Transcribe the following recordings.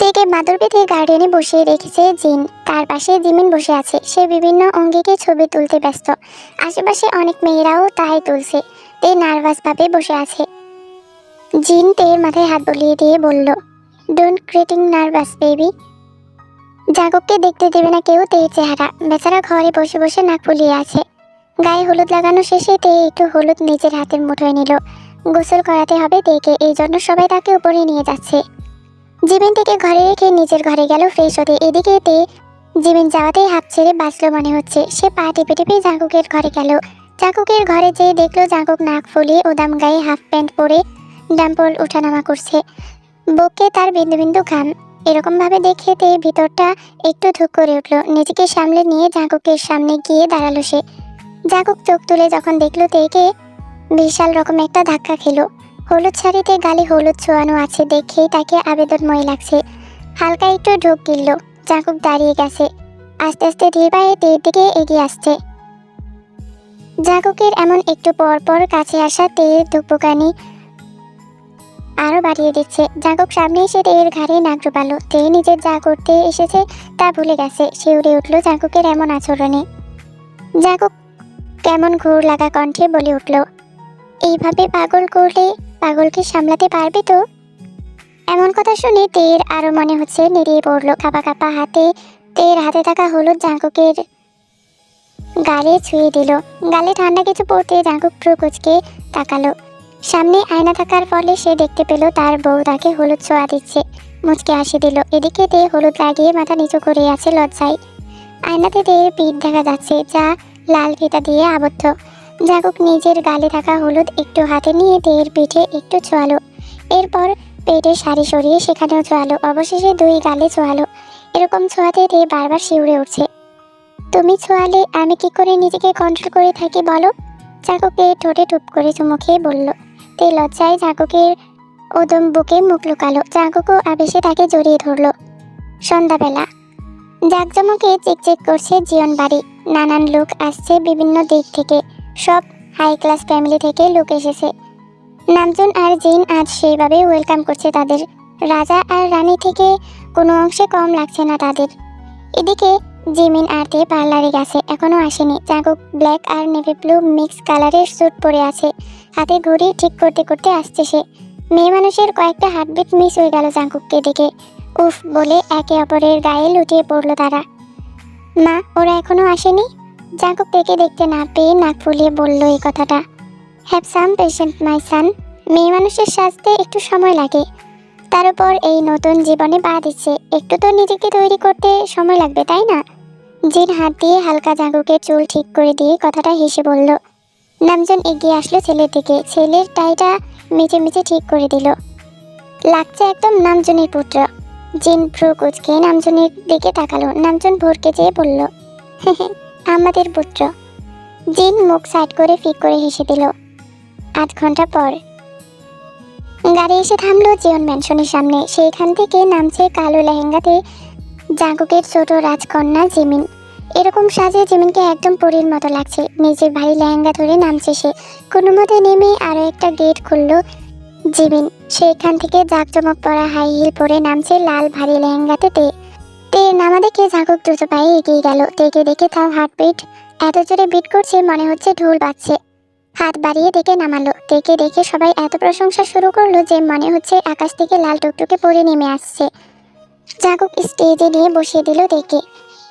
তেকে মাদুর বেঁধে গার্ডেনে বসিয়ে রেখেছে জিন। তার পাশে জিমিন বসে আছে। সে বিভিন্ন অঙ্গিকে ছবি তুলতে ব্যস্ত। আশেপাশে অনেক মেয়েরাও তাই তুলছে। তে নার্ভাস ভাবে বসে আছে। জিন তের মাথায় হাত বুলিয়ে দিয়ে বলল, ডোন্ট গেটিং নার্ভাস বেবি। জাগককে দেখতে দেবে না কেউ তের চেহারা। বেচারা ঘরে বসে বসে নাক ফুলিয়ে আছে। গায়ে হলুদ লাগানো শেষে তে একটু হলুদ নিজের হাতের মুঠোয় নিল। গোসল করাতে হবে তেকে, এই জন্য সবাই তাকে উপরে নিয়ে যাচ্ছে। জিমিন থেকে ঘরে রেখে নিজের ঘরে গেল ফ্রেশ হতে। এদিকে তে জিমিন যাওয়াতেই হাঁপ ছেড়ে বাঁচলো মনে হচ্ছে। সে পা টিপে টিপে জাগকের ঘরে গেল। জাগকের ঘরে যেয়ে দেখলো জাগক নাক ফুলিয়ে ওদাম গায়ে হাফ প্যান্ট পরে ডাম্পল ওঠানামা করছে। বুকে তার বিন্দু বিন্দু ঘাম। এরকম ভাবে দেখে তে ভিতরটা একটু ধুক করে উঠলো। নিজেকে সামলে নিয়ে জাগকের সামনে গিয়ে দাঁড়ালো সে। জাগক চোখ তুলে যখন দেখলো তেকে, বিশাল রকম একটা ধাক্কা খেলো। হলুদ শাড়িতে গালে হলুদ ছোঁয়ানো আছে দেখেই তাকে আবেদনময় লাগছে। হালকা একটু ঢোক গিলল। জাগক দাঁড়িয়ে গেছে। আস্তে আস্তে ধীর পায়ে তের দিকে এগিয়ে আসছে। জাগকের এমন একটু পর পর কাছে আসা তের ধুকপুকানি আরো বাড়িয়ে দিচ্ছে। জাগক সামনে এসে তের ঘাড়ে নাক ডুবালো। তে নিজের যা করতে এসেছে তা ভুলে গেছে। সে উড়ে উঠলো জাগকের এমন আচরণে। জাগক কেমন ঘুর লাগা কণ্ঠে বলে উঠল, এইভাবে পাগল করলে পাগলকে সামলাতে পারবে তো? এমন কথা শুনে তের আরো মনে হচ্ছে নেড়িয়ে পড়লো। কাপা কাপা হাতে তের হাতে থাকা হলুদ জাগকের গালে ছুঁয়ে দিল। গালে ঠান্ডা কিছু পড়তে জাগক ভ্রু কুঁচকে তাকালো। সামনে আয়না থাকার ফলে সে দেখতে পেল তার বউ তাকে হলুদ ছোঁয়া দিচ্ছে। মুচকে হাসি দিল। এদিকে তে হলুদ লাগিয়ে মাথা নিচু করে আছে লজ্জায়। আয়নাতে তের পিঠ দেখা যাচ্ছে, যা লাল ফিতা দিয়ে আবদ্ধ। জাগক নিজের গালে থাকা হলুদ একটু হাতে নিয়ে তের পিঠে একটু ছোঁয়ালো। এরপর পেটের শাড়ি সরিয়ে সেখানেও ছোঁয়ালো। অবশেষে দুই গালে ছোঁয়ালো। এরকম ছোঁয়াতে তে বারবার শিউরে উঠছে। তুমি ছোঁয়ালে আমি কি করে নিজেকে কন্ট্রোল করে থাকি বলো? জাগকে ঠোঁটে টুপ করে চুমু খেয়ে বলল। তে লজ্জায় জাগকের ওদম বুকে মুখ লুকালো। জাগকও আবেশে তাকে জড়িয়ে ধরল। সন্ধ্যাবেলা জাকজমকে চেকচেক করছে জীবন বাড়ি। নানান লোক আসছে বিভিন্ন দিক থেকে। সব হাই ক্লাস ফ্যামিলি থেকে লোক এসেছে। নামজুন আর জিন আজ সেইভাবে ওয়েলকাম করছে তাদের। রাজা আর রানী থেকে কোনো অংশে কম লাগছে না তাদের। এদিকে জিমিন আর তে পার্লারে গেছে, এখনো আসেনি। জাগক ব্ল্যাক আর নেভি ব্লু মিক্স কালারের স্যুট পরে আছে। হাতে ঘড়ি ঠিক করতে করতে আসছে সে। মেয়ে মানুষের কয়েকটা হার্টবিট মিস হয়ে গেল জাগককে দেখে। উফ বলে একে অপরের গায়ে লুটিয়ে পড়লো তারা। মা, ওরা এখনো আসেনি? জাগক তেকে দেখতে না পেয়ে নাক ফুলিয়ে বলল এই কথাটা। হ্যাভ সাম পেশেন্ট মাই সান। মেয়ে মানুষের সাজতে একটু সময় লাগে। তার উপর এই নতুন জীবনে পা দিচ্ছে, একটু তো নিজেকে তৈরি করতে সময় লাগবে, তাই না? জিন হাত দিয়ে হালকা জাগকের চুল ঠিক করে দিয়ে কথাটা হেসে বলল। নামজন এগিয়ে আসলো ছেলের দিকে। ছেলের টাইটা মিচে মিচে ঠিক করে দিল। লাগছে একদম নামজনের পুত্র। জিন ভ্রু কুঁচকে নামজনের দিকে তাকালো। নামজন ভোরকে চেয়ে বলল, আমাদের পুত্র। জিন মুখ সাইড করে ফিক করে হেসে দিল। 8 ঘন্টা পর গাড়ি এসে থামলো জিয়ন ম্যানশনের সামনে। সেইখান থেকে নামছে কালো লেহেঙ্গাতে জাগকের ছোট রাজকন্যা জিমিন। এরকম সাজে জিমিনকে একদম পরীর মতো লাগছে। নিজের ভারী লেহেঙ্গা ধরে নামছে সে। কোনো মতে নেমে আরো একটা গেট খুললো জিমিন। সেইখান থেকে জাকজমক পরা হাই হিল পরে নামছে লাল ভারী লেহেঙ্গাতে তে। তের নামা দেখে জাগক দ্রুত পায়ে এগিয়ে গেল। তেকে দেখে তার হার্টবিট এত জোরে বিট করছে মনে হচ্ছে ঢোল বাজছে। হাত বাড়িয়ে দেখে নামালো। তেকে দেখে সবাই এত প্রশংসা শুরু করলো যে মনে হচ্ছে আকাশ থেকে লাল টুকটুকে পরে নেমে আসছে। জাগক স্টেজে নিয়ে বসিয়ে দিল তেকে।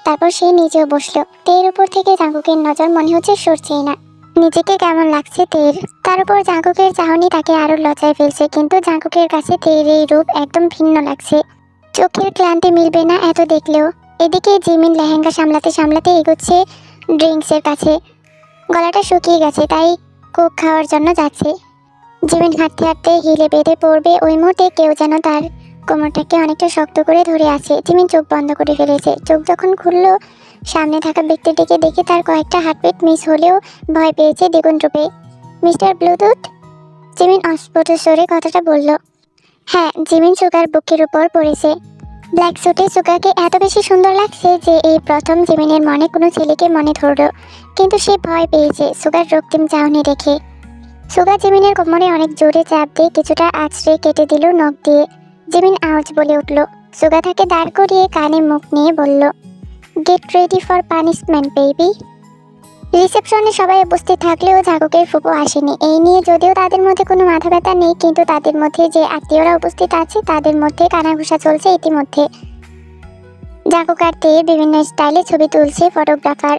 তারপর সে নিজেও বসলো। তের উপর থেকে জাগকের নজর মনে হচ্ছে সরছেই না। নিজেকে কেমন লাগছে তের। তার উপর জাগকের চাহনি তাকে আরো লজ্জায় ফেলছে। কিন্তু জাগকের কাছে তের এই রূপ একদম ভিন্ন লাগছে। চোখের ক্লান্তি মিলবে না এত দেখলেও। এদিকে জিমিন লেহেঙ্গা সামলাতে সামলাতে এগোচ্ছে ড্রিঙ্কসের কাছে। গলাটা শুকিয়ে গেছে, তাই কোক খাওয়ার জন্য যাচ্ছে। জিমিন হাঁটতে হাঁটতে হিলে বেঁধে পড়বে ওই মুহূর্তে কেউ যেন তার কোমরটাকে অনেকটা শক্ত করে ধরে আছে। জিমিন চোখ বন্ধ করে ফেলেছে। চোখ যখন খুললো সামনে থাকা ব্যক্তিটিকে দেখে তার কয়েকটা হার্টবিট মিস হলেও ভয় পেয়েছে দ্বিগুণ রূপে। Mister Bluetooth? জিমিন অস্ফুট স্বরে কথাটা বলল। হ্যাঁ। জিমিন সুগার বুকের উপর পড়েছে। ব্ল্যাক স্যুটে সুগাকে এত বেশি সুন্দর লাগছে যে এই প্রথম জিমিনের মনে কোনো ছেলেকে মনে ধরল। কিন্তু সে ভয় পেয়েছে সুগার রক্তিম চাহনি দেখে। সুগা জিমিনের কোমরে অনেক জোরে চাপ দিয়ে কিছুটা আছড়ে কেটে দিল নখ দিয়ে। জিমিন আওয়াজ বলে উঠল, সুগা তাকে দাঁড় করিয়ে কানে মুখ নিয়ে বলল, get ready for punishment baby. রিসেপশনে সবাই উপস্থিত থাকলেও জাগকের ফুপু আসেনি। এই নিয়ে যদিও তাদের মধ্যে কোনো মাথা ব্যথা নেই, কিন্তু তাদের মধ্যে যে আত্মীয়রা উপস্থিত আছে তাদের মধ্যে কানাঘুষা চলছে ইতিমধ্যে। জাগক আর তে বিভিন্ন স্টাইলে ছবি তুলছে ফটোগ্রাফার।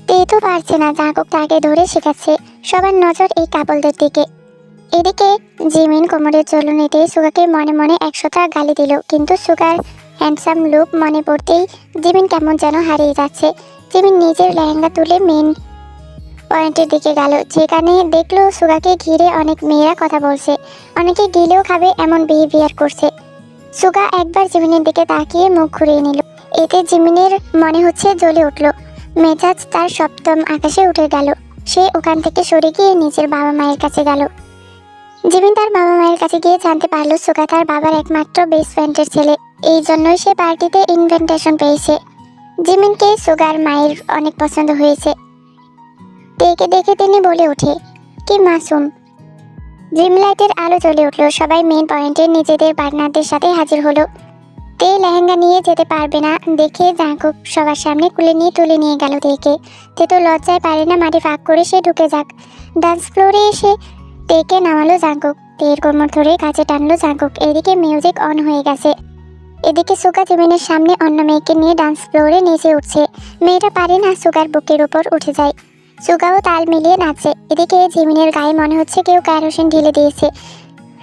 তে তো পারছে না, জাগক তাকে ধরে শেখাচ্ছে। সবার নজর এই কাপলদের দিকে। এদিকে জিমিন কোমরের চলুনিতে সুগাকে মনে মনে 100টা গালি দিল, কিন্তু সুগার হ্যান্ডসাম লুক মনে পড়তেই জিমিন কেমন যেন হারিয়ে যাচ্ছে। জিমিন নিজের লেহেঙ্গা তুলে মেন পয়েন্টের দিকে গেল, যেখানে দেখলো সুগাকে ঘিরে অনেক মেয়েরা কথা বলছে, অনেকে গিলেও খাবে এমন বিহেভিয়ার করছে। সুগা একবার জিমিনের দিকে তাকিয়ে মুখ ঘুরিয়ে নিল। এতে জিমিনের মনে হচ্ছে জ্বলে উঠল, মেজাজ তার সপ্তম আকাশে উঠে গেল। সে ওখান থেকে সরে গিয়ে নিজের বাবা মায়ের কাছে গেল। জিমিন তার বাবা মায়ের কাছে গিয়ে জানতে পারলো সুগা তার বাবার একমাত্র বেস্ট ফ্রেন্ডের ছেলে, এই জন্যই সে পার্টিতে ইনভিটেশন পেয়েছে। জিমিনকে সুগার মায়ের অনেক পছন্দ হয়েছে। তেকে দেখে তিনি বলে ওঠে, কি মাসুম। ড্রিম লাইটের আলো জ্বলে উঠলো, সবাই মেন পয়েন্টে নিজেদের পার্টনারদের সাথে হাজির হলো। তে লেহেঙ্গা নিয়ে যেতে পারবে না দেখে জাঙ্কুক সবার সামনে কুলে নিয়ে তুলে নিয়ে গেল তেকে। তে তো লজ্জায় পারে না মাটি ফাঁক করে সে ঢুকে যাক। ডান্স ফ্লোরে এসে তেকে নামালো জাঙ্কুক, তের কোমর ধরে কাছে টানলো জাঙ্কুক। এদিকে মিউজিক অন হয়ে গেছে। এদিকে সুগা জিমিনের সামনে অন্য মেয়েকে নিয়ে ডান্স ফ্লোরে নেচে উঠছে। মেয়েটা পারে না সুগার বুকের উপর উঠে যায়। সুগাও তাল মিলিয়ে নাচছে। এদিকে জিমিনের গায়ে মনে হচ্ছে কেউ কেরোসিন ঢেলে দিয়েছে।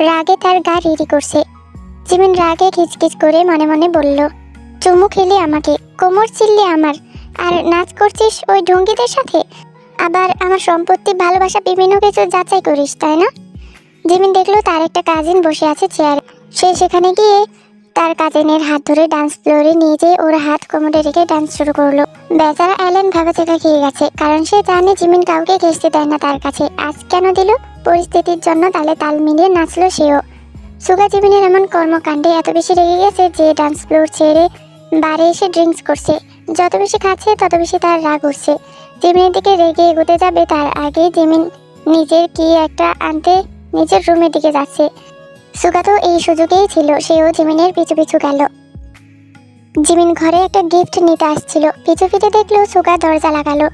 রাগে তার গা রিরি করছে। জিমিন রাগে খিচখিচ করে মনে মনে বলল, চুমু খেলে আমাকে, কোমর চিল্লি আমার, আর নাচ করছিস ওই ঢঙ্গিদের সাথে, আবার আমার সম্পত্তি ভালোবাসা বিভিন্ন কিছু যাচাই করিস, তাই না? জিমিন দেখলো তার একটা কাজিন বসে আছে চেয়ারে। সে সেখানে গিয়ে তার কাজিনের হাত ধরে ডান্স ফ্লোরে নিয়ে যেয়ে ওর হাত কোমরে রেখে ডান্স শুরু করলো। বেচারা অ্যালেন ভাবাচেকা খেয়ে গেছে, কারণ সে জানে জিমিন কাউকে ঘেঁষতে দেয় না তার কাছে। আজ কেন দিল? পরিস্থিতির জন্য তালে তাল মিলিয়ে নাচলো সেও। সুগা জিমিনের এমন কর্মকাণ্ডে এত বেশি রেগে গেছে যে ডান্স ফ্লোর ছেড়ে বারে এসে ড্রিঙ্কস করছে। যত বেশি খাচ্ছে তত বেশি তার রাগ উঠছে। জিমিনের দিকে রেগে এগোতে যাবে তার আগে জিমিন নিজের কি একটা আনতে নিজের রুমের দিকে যাচ্ছে। সুগা তো এই সুযোগেই ছিল, সেও জিমিনের পিছু পিছু গেল। জিমিন ঘরে একটা গিফট নিতে আসছিল, পিছু ফিরে দেখলো সুগা দরজা লাগালো।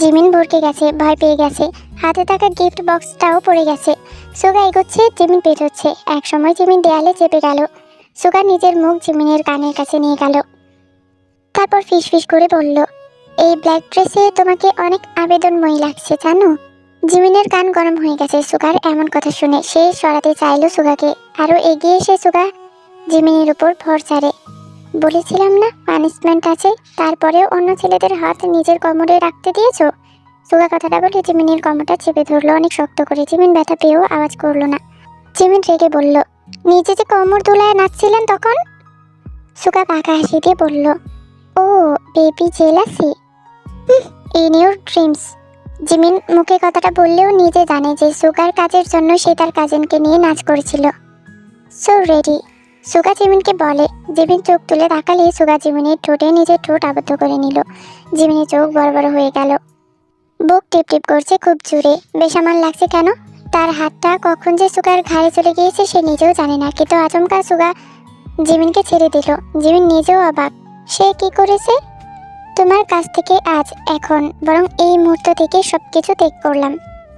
জিমিন ভরকে গেছে, ভয় পেয়ে গেছে। হাতে থাকা গিফট বক্সটাও পড়ে গেছে। সুগা এগোচ্ছে, জিমিন পেছোচ্ছে। এক সময় জিমিন দেয়ালে চেপে গেল। সুগা নিজের মুখ জিমিনের কানের কাছে নিয়ে গেল, তারপর ফিস ফিস করে বলল, এই ব্ল্যাক ড্রেসে তোমাকে অনেক আবেদনময়ী লাগছে জানো। জিমিনের কান গরম হয়ে গেছে সুগার এমন কথা শুনে। সে সরাতে চাইলো সুগাকে, আরো এগিয়ে এসে সুগা জিমিনের উপর ভর ছাড়ে। বলেছিলাম না পানিশমেন্ট আছে, তারপরেও অন্য ছেলেদের হাত নিজের কোমরে রাখতে দিয়েছো। সুগা কথাটা বলে জিমিনের কোমরটা চেপে ধরলো অনেক শক্ত করে। জিমিন ব্যথা পেয়েও আওয়াজ করলো না। জিমিন রেগে বলল, নিজে যে কোমর দুলায় নাচছিলেন তখন। সুগা পাকা হাসি দিয়ে বলল, oh baby jealousy, in your dreams. Jimin মুখে কথাটা বললেও নিজে জানে যে সুগার কাজের জন্য সে তার কাজিনকে নিয়ে নাচ করেছিল। সো রেডি, সুগা জিমিনকে বলে। জিমিন চোখ তুলে তাকালে সুগা জিমিনের ঠোঁটে নিজের ঠোঁট আবদ্ধ করে নিল। জিমিনের চোখ বড় বড় হয়ে গেল, বুক টিপ টিপ করছে খুব জোরে। বেসামাল লাগছে কেন? তার হাতটা কখন যে সুগার ঘাড়ে চলে গিয়েছে সে নিজেও জানে না, কিন্তু আচমকা সুগা জিমিনকে ছেড়ে দিল। জিমিন নিজেও অবাক, সে কি করেছে? তোমার কাছ থেকে আজ, এখন, বরং এই মুহূর্ত থেকে সবকিছু ত্যাগ করলাম।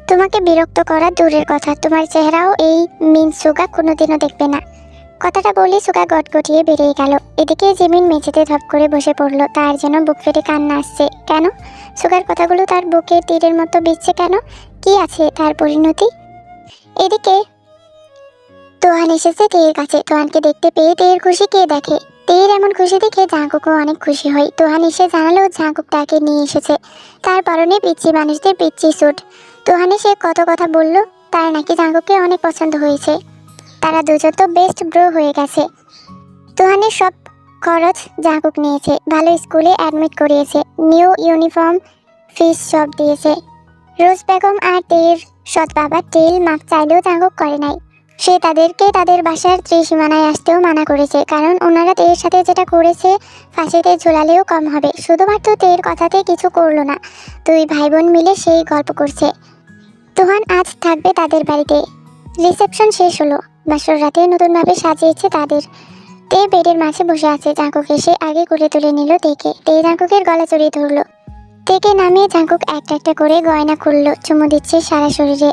তোমাকে বিরক্ত করা দূরের কথা, তোমার চেহারাও এই মিন সুগা কোনোদিনও দেখবে না। কথাটা বলে সুগা গটগটিয়ে বেরিয়ে গেল। এদিকে জিমিন মেঝেতে ধপ করে বসে পড়ল। তার যেন বুক ফেটে কান্না আসছে। কেন? সুগার কথাগুলো তার বুকে তীরের মতো বিচ্ছে কেন? কি আছে তার পরিণতি? এদিকে তোহান এসেছে তেয়ের কাছে। তোহানকে দেখতে পেয়ে তেয়ের খুশি কে দেখে। তেয়ের এমন খুশি দেখে জাঙ্কুকও অনেক খুশি হয়। তোহান এসে জানালো জাঙ্কুক তাকে নিয়ে এসেছে। তার পরনে পিচ্ছি মানুষদের পিচ্ছি স্যুট। তোহান এসে কত কথা বলল, তার নাকি জাঙ্কুককে অনেক পছন্দ হয়েছে। তারা দুজন তো বেস্ট ব্রো হয়ে গেছে। তোহানের সব খরচ জাঙ্কুক নিয়েছে, ভালো স্কুলে অ্যাডমিট করিয়েছে, নিউ ইউনিফর্ম ফিস সব দিয়েছে। রোজ বেগম আর তেয়ের সৎ বাবা টেল মাপ চাইলেও জাঙ্কুক করে নাই। সে তাদেরকে তাদের বাসার ত্রিসীমানায় আসতেও মানা করেছে, কারণ ওনারা তেয়ের সাথে যেটা করেছে ফাঁসিতে ঝোলালেও কম হবে। শুধুমাত্র তেয়ের কথাতে কিছু করলো না। দুই ভাই বোন মিলে সেই গল্প করছে। তোহান আজ থাকবে তাদের বাড়িতে। রিসেপশন শেষ হলো। বাসর রাতে নতুনভাবে সাজিয়েছে তাদের। তে বেডের মাঝে বসে আছে। জাঙ্কুক এসে আগে কোলে তুলে নিল তেকে। তে জাঙ্কুকের গলা জড়িয়ে ধরলো। তেকে নামিয়ে জাঙ্কুক একটা একটা করে গয়না খুললো, চুমু দিচ্ছে সারা শরীরে।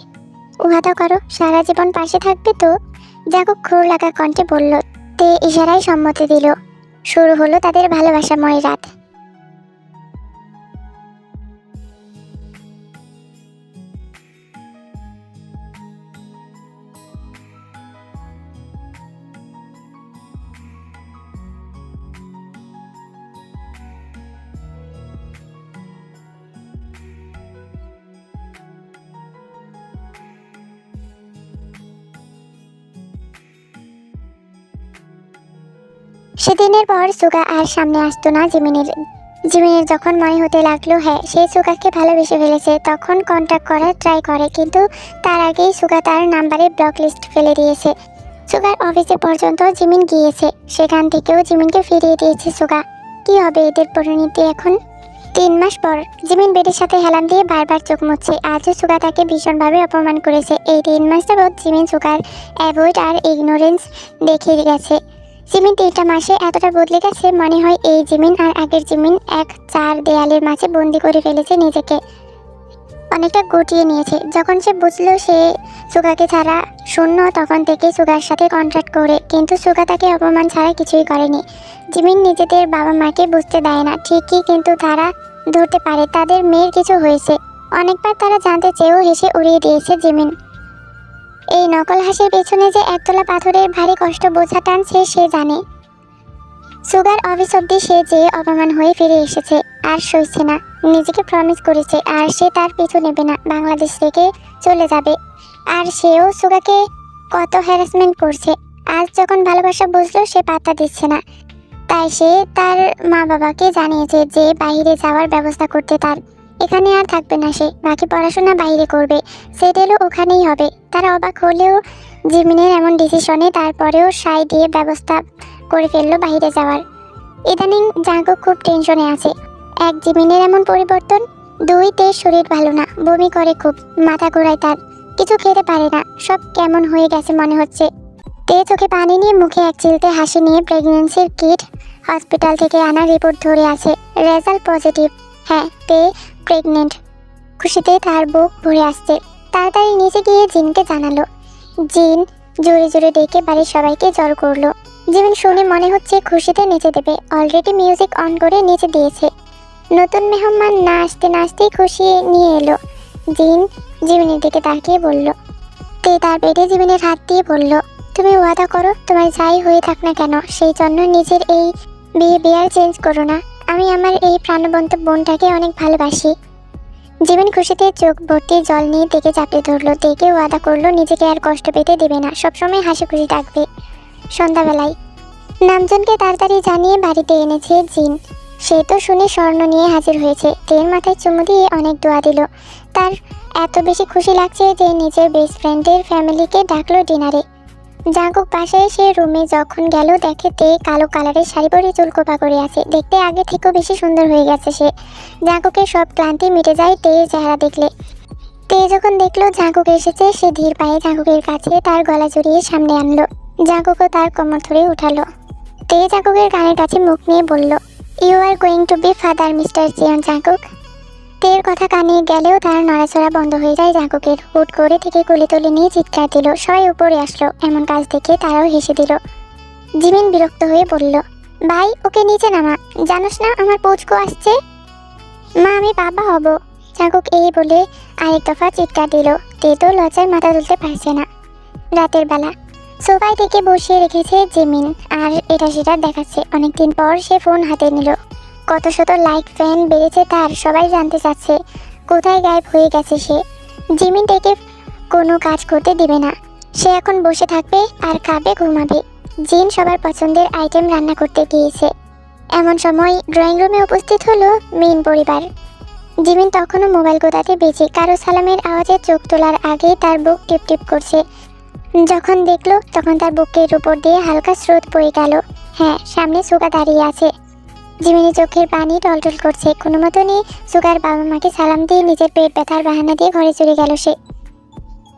ওয়াদা করো সারা জীবন পাশে থাকবে তো? জাঙ্কুক খুর লাগা কণ্ঠে বলল। তে ইশারায় সম্মতি দিল। শুরু হলো তাদের ভালোবাসাময় রাত। সেদিনের পর সুগা আর সামনে আসতো না জিমিনের। যখন মনে হতে লাগলো হ্যাঁ সে সুগাকে ভালোবেসে ফেলেছে, তখন কন্ট্যাক্ট করার ট্রাই করে, কিন্তু তার আগেই সুগা তার নাম্বারে ব্লক লিস্ট ফেলে দিয়েছে। সুগার অফিসে পর্যন্ত জিমিন গিয়েছে, সেখান থেকেও জিমিনকে ফিরিয়ে দিয়েছে সুগা। কি হবে এদের পরিণতি এখন? 3 মাস পর জিমিন বেডের সাথে হেলান দিয়ে বারবার চোখ মুছছে। আজও সুগা তাকে ভীষণভাবে অপমান করেছে। এই 3 মাস যাবৎ জিমিন সুগার অ্যাভয়েড আর ইগনোরেন্স দেখিয়ে গেছে। জিমিন 3টা মাসে এতটা বদলে গেছে, মনে হয় এই জিমিন আর আগের জিমিন এক 4 দেয়ালের মাঝে বন্দি করে ফেলেছে নিজেকে, অনেকটা গুটিয়ে নিয়েছে। যখন সে বুঝলো সে সুগাকে ছাড়া শূন্য, তখন থেকে সুগার সাথে কন্ট্রাক্ট করে, কিন্তু সুগা তাকে অপমান ছাড়া কিছুই করেনি। জিমিন নিজেদের বাবা মাকে বুঝতে দেয় না ঠিকই, কিন্তু তারা ধরতে পারে তাদের মেয়ের কিছু হয়েছে। অনেকবার তারা জানতে চেয়েও হেসে উড়িয়ে দিয়েছে জিমিন। এই নকল হাসির পেছনে যে একতলা পাথরের ভারী কষ্ট বোঝা টানছে সে জানে। সুগার অফিস অব্দি সে যে অপমান হয়ে ফিরে এসেছে, আর সইছে না। নিজেকে প্রমিস করেছে আর সে তার পিছু নেবে না, বাংলাদেশ থেকে চলে যাবে। আর সেও সুগাকে কত হ্যারাসমেন্ট করছে, আজ যখন ভালোবাসা বুঝলো সে পাত্তা দিচ্ছে না। তাই সে তার মা বাবাকে জানিয়েছে যে বাইরে যাওয়ার ব্যবস্থা করতে, তার এখানে আর থাকবে না সে, বাকি পড়াশোনা বাইরে করবে, সেটেলও ওখানেই হবে। তারা অবাক হলেও জিমিনের এমন ডিসিশনে তারপরেও সাই দিয়ে ব্যবস্থা করে ফেললো বাইরে যাওয়ার। ইদানিং জাঙ্কুক খুব টেনশনে আছে। এক জিমিনের এমন পরিবর্তন, 2 তে শরীর ভালো না, বমি করে খুব, মাথা ঘোরায় তার, কিছু খেতে পারে না, সব কেমন হয়ে গেছে মনে হচ্ছে। তে চোখে পানি নিয়ে মুখে এক চিলতে হাসি নিয়ে প্রেগন্যান্সির কিট হসপিটাল থেকে আনা রিপোর্ট ধরে আছে। Result positive. হ্যাঁ তে প্রেগনেন্ট। খুশিতে তার বুক ভরে আসছে। তাড়াতাড়ি নিচে গিয়ে জিনকে জানালো। জিন জোরে জোরে ডেকে বাড়ির সবাইকে জড়ো করলো। জিমিন শুনে মনে হচ্ছে খুশিতে নেচে দেবে, অলরেডি মিউজিক অন করে নেচে দিয়েছে। নতুন মেহমান না আসতে না আসতেই খুশি নিয়ে এলো। জিন জিমিনের দিকে তাকিয়ে বলল। তে তার পেটে জিমিনের হাত দিয়ে বলল, তুমি ওয়াদা করো তোমার যাই হয়ে থাক না কেন সেই জন্য নিজের এই বিহেভিয়ার চেঞ্জ করো না। আমি আমার এই প্রাণবন্ত বোনটাকে অনেক ভালোবাসি। জিমিন খুশিতে চোখ ভর্তি জল নিয়ে দেখে চাপড়ে ধরলো। দেখে ওয়াদা করলো নিজেকে আর কষ্ট পেতে দেবে না, সবসময় হাসি খুশি থাকবে। সন্ধ্যাবেলায় নামজনকে তাড়াতাড়ি জানিয়ে বাড়িতে এনেছে জিন। সে তো শুনে স্বর্ণ নিয়ে হাজির হয়েছে। তের মাথায় চুমু দিয়ে অনেক দোয়া দিল। তার এত বেশি খুশি লাগছে যে নিজের বেস্ট ফ্রেন্ডের ফ্যামিলিকে ডাকলো ডিনারে। জাঙ্কুক বাসায় সে রুমে যখন গেল দেখে তে কালো কালারের শাড়ি পরে চুল কোপা করে আছে। দেখতে আগে থেকেও বেশি সুন্দর হয়ে গেছে সে। জাঙ্কুকের সব ক্লান্তি মিটে যায় তের চেহারা দেখলে। তে যখন দেখলো জাঙ্কুক এসেছে সে ধীর পায়ে জাঙ্কুকের কাছে তার গলা জড়িয়ে সামনে আনলো। জাঙ্কুকও তার কোমর ধরে উঠালো। তে জাঙ্কুকের কানের কাছে মুখ নিয়ে বলল, you are going to be father Mister Jeon Jungkook. তের কথা কানে গেলেও তার নড়াচড়া বন্ধ হয়ে যায় জাঙ্কুকের। হুট করে থেকে কোলে তুলে নিয়ে চিৎকার দিল। সবাই উপরে আসলো। এমন কাজ দেখে তারাও হেসে দিল। জিমিন বিরক্ত হয়ে বলল, ভাই ওকে নিচে নামা, জানোস না আমার পুচকু আসছে। মা আমি বাবা হব। জাঙ্কুক এই বলে আরেক দফা চিৎকার দিল। তে তো লজ্জায় মাথা তুলতে পারছে না। রাতের বেলা সোফায় থেকে বসিয়ে রেখেছে জিমিন আর এটা সেটা দেখাচ্ছে। অনেকদিন পর সে ফোন হাতে নিল। কত শত লাইক ফ্যান বেড়েছে তার, সবাই জানতে চাচ্ছে কোথায় গায়েব হয়ে গেছে সে। জিমিন থেকে কোনো কাজ করতে দিবে না, সে এখন বসে থাকবে আর খাবে ঘুমাবে। জিন সবার পছন্দের আইটেম রান্না করতে গিয়েছে। এমন সময় ড্রয়িং রুমে উপস্থিত হলো মেইন পরিবার। জিমিন তখনও মোবাইল গোদাতে বেঁচে কারো সালামের আওয়াজে চোখ তোলার আগেই তার বুক টিপ টিপ করছে। যখন দেখলো তখন তার বুকের উপর দিয়ে হালকা স্রোত বয়ে গেল। হ্যাঁ সামনে সুগা দাঁড়িয়ে আছে। জিমিনের চোখের পানি টলটল করছে। কোনো মতনই সুগার বাবা মাকে সালাম দিয়ে নিজের পেট ব্যথার বাহানা দিয়ে ঘরে চলে গেল সে।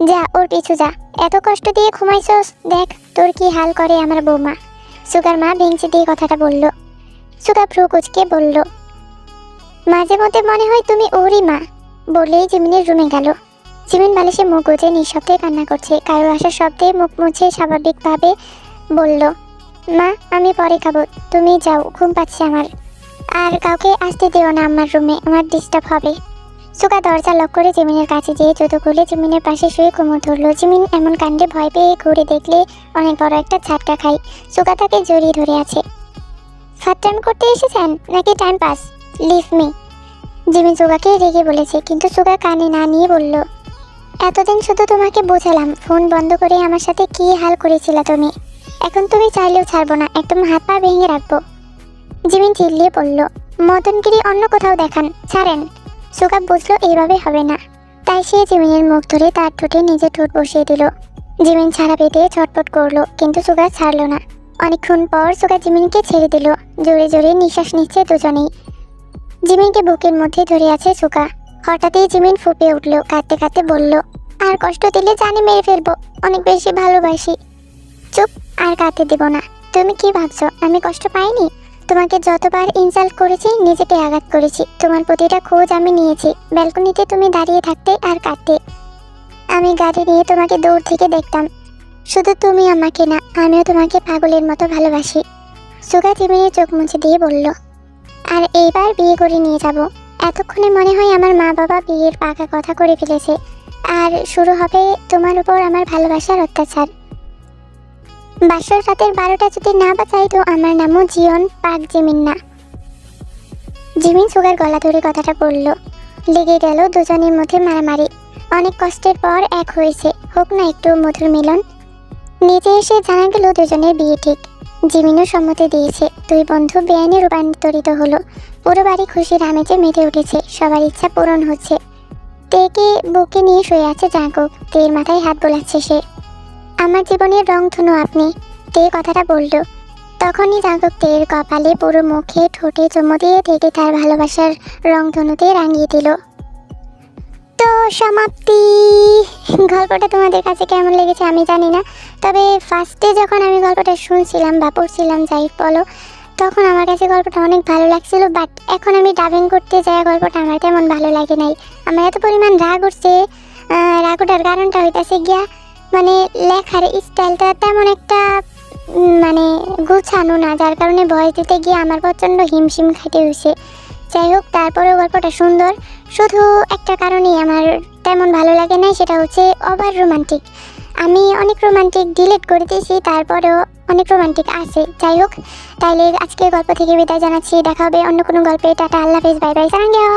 যা ওর পিছু যা, এত কষ্ট দিয়ে ঘুমাইছস, দেখ তোর কি হাল করে আমার বৌমা। সুগার মা ভেঙচি দিয়ে কথাটা বলল। সুগা ভ্রু কুচকে বলল, মাঝে মধ্যে মনে হয় তুমি ওরই মা। বলেই জিমিনের রুমে গেল। জিমিন বালিশে মুখ গুজে নিঃশব্দে কান্না করছে। কারোর আসার শব্দে মুখ মুছে স্বাভাবিকভাবে বলল, মা আমি পরে খাবো, তুমি যাও, ঘুম পাচ্ছে আমার। আর কাউকে আসতে দিও না আমার রুমে, আমার ডিস্টার্ব হবে। সুগা দরজা লক করে জিমিনের কাছে যেয়ে জুতো খুলে জিমিনের পাশে শুয়ে কোমর ধরল। জিমিন এমন কাণ্ডে ভয় পেয়ে ঘুরে দেখলে অনেক বড় একটা ঝাটকা খাই। সুগা তাকে জড়িয়ে ধরে আছে। ফাটটাইম করতে এসেছেন নাকি time pass? Leave me. Jimin সুগাকে রেগে বলেছে, কিন্তু সুগা কানে না নিয়ে বলল, এতদিন শুধু তোমাকে বোঝালাম, ফোন বন্ধ করে আমার সাথে কি হাল করেছিল তুমি। এখন তুমি চাইলেও ছাড়বো না, একদম হাত পা ভেঙে রাখবো। জিমিন চিল্লিয়ে বলল, মদনগিরি অন্য কোথাও দেখান, ছাড়েন। সুগা বুঝলো এইভাবে হবে না, তাই সে জিমিনের মুখ ধরে তার ঠোঁটে নিজের ঠোঁট বসিয়ে দিল। জিমিন ছাড়া পেতে ছটফট করলো, কিন্তু সুগা ছাড়লো না। অনেকক্ষণ পর সুগা জিমিনকে ছেড়ে দিল। জোরে জোরে নিঃশ্বাস নিচ্ছে দুজনেই। জিমিনকে বুকের মধ্যে ধরে আছে সুগা। হঠাৎই জিমিন ফুঁপে উঠল, কাঁদতে কাঁদতে বলল, আর কষ্ট দিলে জানে মেরে ফেলবো, অনেক বেশি ভালোবাসি। চুপ, আর কাঁদতে দেব না। তুমি কি ভাবছো আমি কষ্ট পাইনি? তোমাকে যতবার ইনসাল্ট করেছি, নিজেকে আঘাত করেছি, তোমার প্রতিটা খোঁজ আমি নিয়েছি। ব্যালকনিতে তুমি দাঁড়িয়ে থাকতে আর কাঁদতে, আমি গাড়ি নিয়ে তোমাকে দূর থেকে দেখতাম। শুধু তুমি আমাকে না, আমিও তোমাকে পাগলের মতো ভালোবাসি। সুগা জিমিনের চোখ মুছে দিয়ে বলল, আর এইবার বিয়ে করে নিয়ে যাব। এতক্ষণে মনে হয় আমার মা বাবা বিয়ের পাকা কথা করে ফেলেছে, আর শুরু হবে তোমার উপর আমার ভালোবাসার অত্যাচার। বাসর রাতের 12টা যদি না বাঁচাই তো আমার নামও জিয়ন পাক জিমিন না। জিমিন সুগার গলা ধরে কথাটা বলল। লেগে গেল দুজনের মধ্যে মারামারি। অনেক কষ্টের পর এক হয়েছে, হোক না একটু মধুর মিলন। নিচে এসে জানা গেল দুজনের বিয়ে ঠিক। জিমিনও সম্মতি দিয়েছে। দুই বন্ধু বেআইনে রূপান্তরিত হলো। পুরো বাড়ি খুশির আমেজে মেতে উঠেছে, সবার ইচ্ছা পূরণ হচ্ছে। তেকে বুকে নিয়ে শুয়ে আছে জাঙ্কুক। তের মাথায় হাত বোলাচ্ছে সে। আমার জীবনের রংধনু আপনি, তে কথাটা বলল। তখনই জাঙ্কুক তের কপালে, পুরো মুখে, ঠোঁটে চুমু দিয়ে তেকে তার ভালোবাসার রংধনুতে রাঙিয়ে দিল। তো সমাপ্তি। গল্পটা তোমাদের কাছে কেমন লেগেছে আমি জানি না, তবে ফার্স্টে যখন আমি গল্পটা শুনছিলাম বা পড়ছিলাম যাই বলো, তখন আমার কাছে গল্পটা অনেক ভালো লাগছিল। বাট এখন আমি ডাবিং করতে যাই গল্পটা আমার তেমন ভালো লাগে নাই। আমার এত পরিমাণ রাগ উঠছে। রাগ ওঠার কারণটা হইতেছে গিয়া মানে লেখার স্টাইলটা তেমন একটা মানে গুছানো না, যার কারণে ভয় দিতে গিয়ে আমার প্রচণ্ড হিমশিম খাইতে হয়েছে। যাই হোক, তারপরেও গল্পটা সুন্দর। শুধু একটা কারণেই আমার তেমন ভালো লাগে না, সেটা হচ্ছে ওভার রোমান্টিক। আমি অনেক রোমান্টিক ডিলিট করে দিয়েছি, তারপরেও অনেক রোমান্টিক আছে। যাই হোক, তাইলে আজকের গল্প থেকে বিদায় জানাচ্ছি। দেখা হবে অন্য কোনো গল্পে। টাটা, আল্লাহ হাফেজ, বাই বাই, সাঙ্গেও।